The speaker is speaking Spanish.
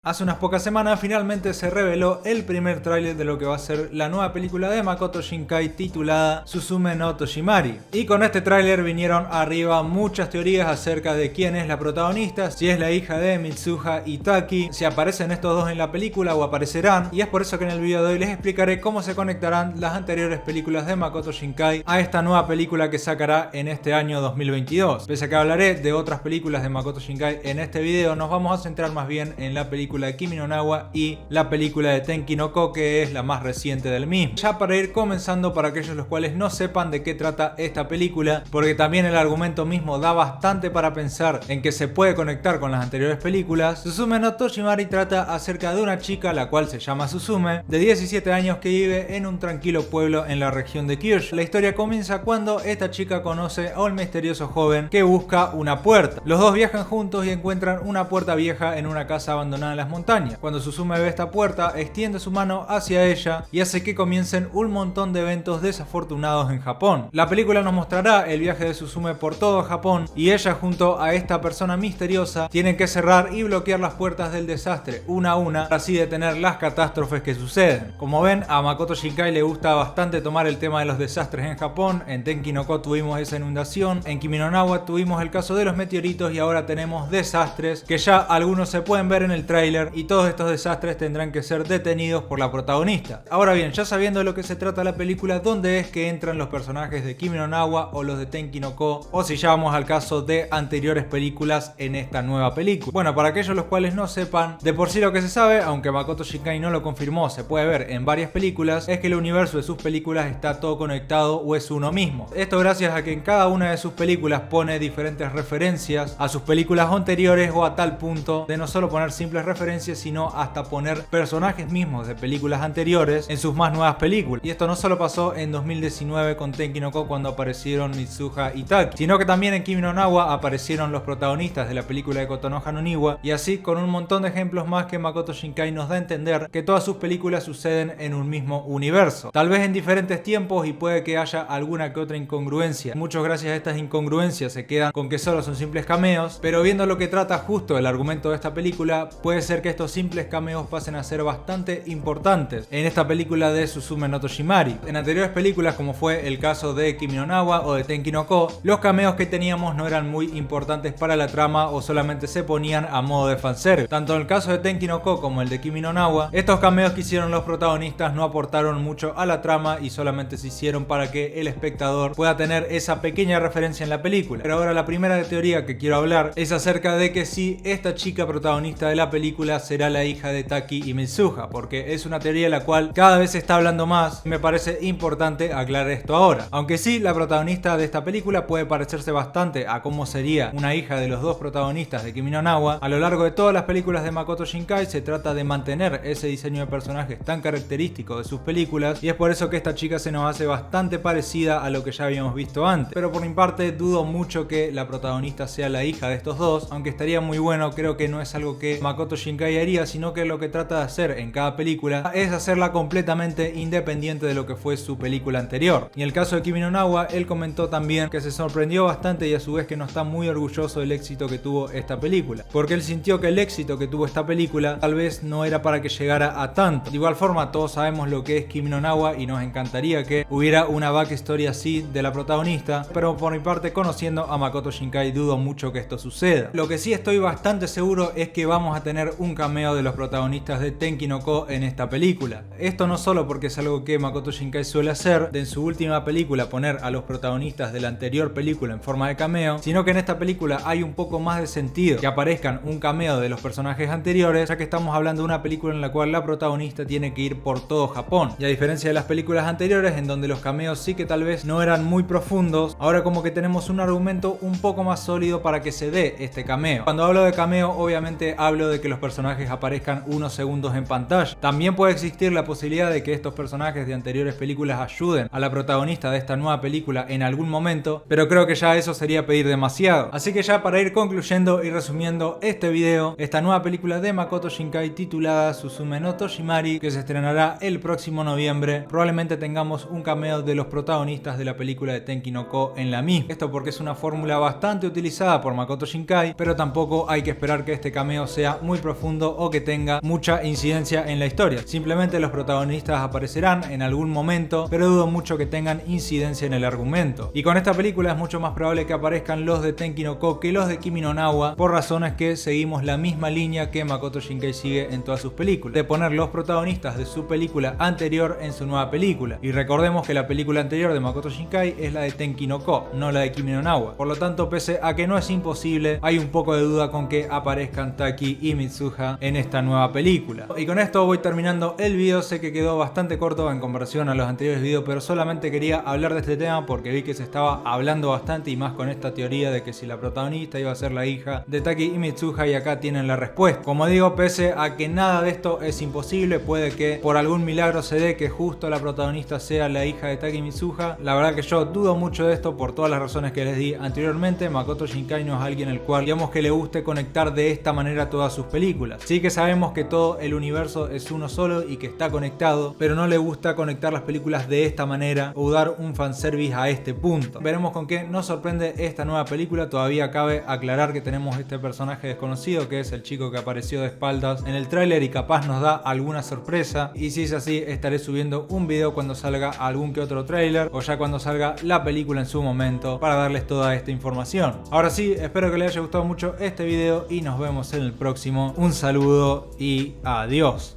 Hace unas pocas semanas finalmente se reveló el primer tráiler de lo que va a ser la nueva película de Makoto Shinkai titulada Suzume no Toshimari. Y con este tráiler vinieron arriba muchas teorías acerca de quién es la protagonista, si es la hija de Mitsuha Itaki, si aparecen estos dos en la película o aparecerán, y es por eso que en el video de hoy les explicaré cómo se conectarán las anteriores películas de Makoto Shinkai a esta nueva película que sacará en este año 2022. Pese a que hablaré de otras películas de Makoto Shinkai en este video, nos vamos a centrar más bien en la película de Kimi no Na wa y la película de Tenki no Ko, que es la más reciente del mismo. Ya para ir comenzando, para aquellos los cuales no sepan de qué trata esta película, porque también el argumento mismo da bastante para pensar en que se puede conectar con las anteriores películas, Suzume no Toshimari trata acerca de una chica, la cual se llama Suzume, de 17 años que vive en un tranquilo pueblo en la región de Kyushu. La historia comienza cuando esta chica conoce a un misterioso joven que busca una puerta. Los dos viajan juntos y encuentran una puerta vieja en una casa abandonada en las montañas. Cuando Suzume ve esta puerta, extiende su mano hacia ella y hace que comiencen un montón de eventos desafortunados en Japón. La película nos mostrará el viaje de Suzume por todo Japón y ella junto a esta persona misteriosa tienen que cerrar y bloquear las puertas del desastre una a una para así detener las catástrofes que suceden. Como ven, a Makoto Shinkai le gusta bastante tomar el tema de los desastres en Japón. En Tenki no Ko tuvimos esa inundación, en Kimi no Na wa tuvimos el caso de los meteoritos y ahora tenemos desastres que ya algunos se pueden ver en el tráiler, y todos estos desastres tendrán que ser detenidos por la protagonista. Ahora bien, ya sabiendo de lo que se trata la película, ¿dónde es que entran los personajes de Kimi no Na wa o los de Tenki no Ko? O si ya vamos al caso de anteriores películas en esta nueva película. Bueno, para aquellos los cuales no sepan, de por sí lo que se sabe, aunque Makoto Shinkai no lo confirmó, se puede ver en varias películas, es que el universo de sus películas está todo conectado o es uno mismo. Esto gracias a que en cada una de sus películas pone diferentes referencias a sus películas anteriores, o a tal punto de no solo poner simples referencias, sino hasta poner personajes mismos de películas anteriores en sus más nuevas películas. Y esto no solo pasó en 2019 con Tenki no Ko cuando aparecieron Mitsuha Itaki, sino que también en Kimi no Na wa aparecieron los protagonistas de la película de Kotonoha no Niwa, y así con un montón de ejemplos más que Makoto Shinkai nos da a entender que todas sus películas suceden en un mismo universo, tal vez en diferentes tiempos, y puede que haya alguna que otra incongruencia. Muchos gracias a estas incongruencias se quedan con que solo son simples cameos, pero viendo lo que trata justo el argumento de esta película, puede ser que estos simples cameos pasen a ser bastante importantes en esta película de Suzume no Toshimari. En anteriores películas, como fue el caso de Kimi no Na wa o de Tenki no Ko, los cameos que teníamos no eran muy importantes para la trama o solamente se ponían a modo de fanservice. Tanto en el caso de Tenki no Ko como el de Kimi no Na wa, estos cameos que hicieron los protagonistas no aportaron mucho a la trama y solamente se hicieron para que el espectador pueda tener esa pequeña referencia en la película. Pero ahora la primera teoría que quiero hablar es acerca de que si esta chica protagonista de la película será la hija de Taki y Mitsuha, porque es una teoría la cual cada vez se está hablando más. Me parece importante aclarar esto ahora. Aunque sí, la protagonista de esta película puede parecerse bastante a cómo sería una hija de los dos protagonistas de Kimi no Na wa, a lo largo de todas las películas de Makoto Shinkai se trata de mantener ese diseño de personajes tan característico de sus películas, y es por eso que esta chica se nos hace bastante parecida a lo que ya habíamos visto antes. Pero por mi parte dudo mucho que la protagonista sea la hija de estos dos, aunque estaría muy bueno. Creo que no es algo que Makoto Shinkai haría, sino que lo que trata de hacer en cada película es hacerla completamente independiente de lo que fue su película anterior. Y en el caso de Kimi no Na wa, él comentó también que se sorprendió bastante y a su vez que no está muy orgulloso del éxito que tuvo esta película, porque él sintió que el éxito que tuvo esta película tal vez no era para que llegara a tanto. De igual forma, todos sabemos lo que es Kimi no Na wa y nos encantaría que hubiera una backstory así de la protagonista, pero por mi parte, conociendo a Makoto Shinkai, dudo mucho que esto suceda. Lo que sí estoy bastante seguro es que vamos a tener un cameo de los protagonistas de Tenki no Ko en esta película. Esto no solo porque es algo que Makoto Shinkai suele hacer, de en su última película poner a los protagonistas de la anterior película en forma de cameo, sino que en esta película hay un poco más de sentido que aparezcan un cameo de los personajes anteriores, ya que estamos hablando de una película en la cual la protagonista tiene que ir por todo Japón. Y a diferencia de las películas anteriores, en donde los cameos sí que tal vez no eran muy profundos, ahora como que tenemos un argumento un poco más sólido para que se dé este cameo. Cuando hablo de cameo, obviamente hablo de que los personajes aparezcan unos segundos en pantalla. También puede existir la posibilidad de que estos personajes de anteriores películas ayuden a la protagonista de esta nueva película en algún momento, pero creo que ya eso sería pedir demasiado. Así que ya para ir concluyendo y resumiendo este video, esta nueva película de Makoto Shinkai titulada Suzume no Toshimari, que se estrenará el próximo noviembre, probablemente tengamos un cameo de los protagonistas de la película de Tenki no Ko en la misma. Esto porque es una fórmula bastante utilizada por Makoto Shinkai, pero tampoco hay que esperar que este cameo sea muy profundo o que tenga mucha incidencia en la historia. Simplemente los protagonistas aparecerán en algún momento, pero dudo mucho que tengan incidencia en el argumento. Y con esta película es mucho más probable que aparezcan los de Tenki no Ko que los de Kimi no Na wa, por razones que seguimos la misma línea que Makoto Shinkai sigue en todas sus películas, de poner los protagonistas de su película anterior en su nueva película. Y recordemos que la película anterior de Makoto Shinkai es la de Tenki no Ko, no la de Kimi no Na wa. Por lo tanto, pese a que no es imposible, hay un poco de duda con que aparezcan Taki y Mitsuha en esta nueva película. Y con esto voy terminando el video. Sé que quedó bastante corto en comparación a los anteriores videos, pero solamente quería hablar de este tema porque vi que se estaba hablando bastante, y más con esta teoría de que si la protagonista iba a ser la hija de Taki y Mitsuha, y acá tienen la respuesta. Como digo, pese a que nada de esto es imposible, puede que por algún milagro se dé que justo la protagonista sea la hija de Taki Mitsuha. La verdad que yo dudo mucho de esto por todas las razones que les di anteriormente. Makoto Shinkai no es alguien el cual digamos que le guste conectar de esta manera todas sus películas. Sí que sabemos que todo el universo es uno solo y que está conectado, pero no le gusta conectar las películas de esta manera o dar un fanservice a este punto. Veremos con qué nos sorprende esta nueva película. Todavía cabe aclarar que tenemos este personaje desconocido, que es el chico que apareció de espaldas en el tráiler, y capaz nos da alguna sorpresa. Y si es así, estaré subiendo un video cuando salga algún que otro tráiler o ya cuando salga la película en su momento, para darles toda esta información. Ahora sí, espero que les haya gustado mucho este video y nos vemos en el próximo. Un saludo y adiós.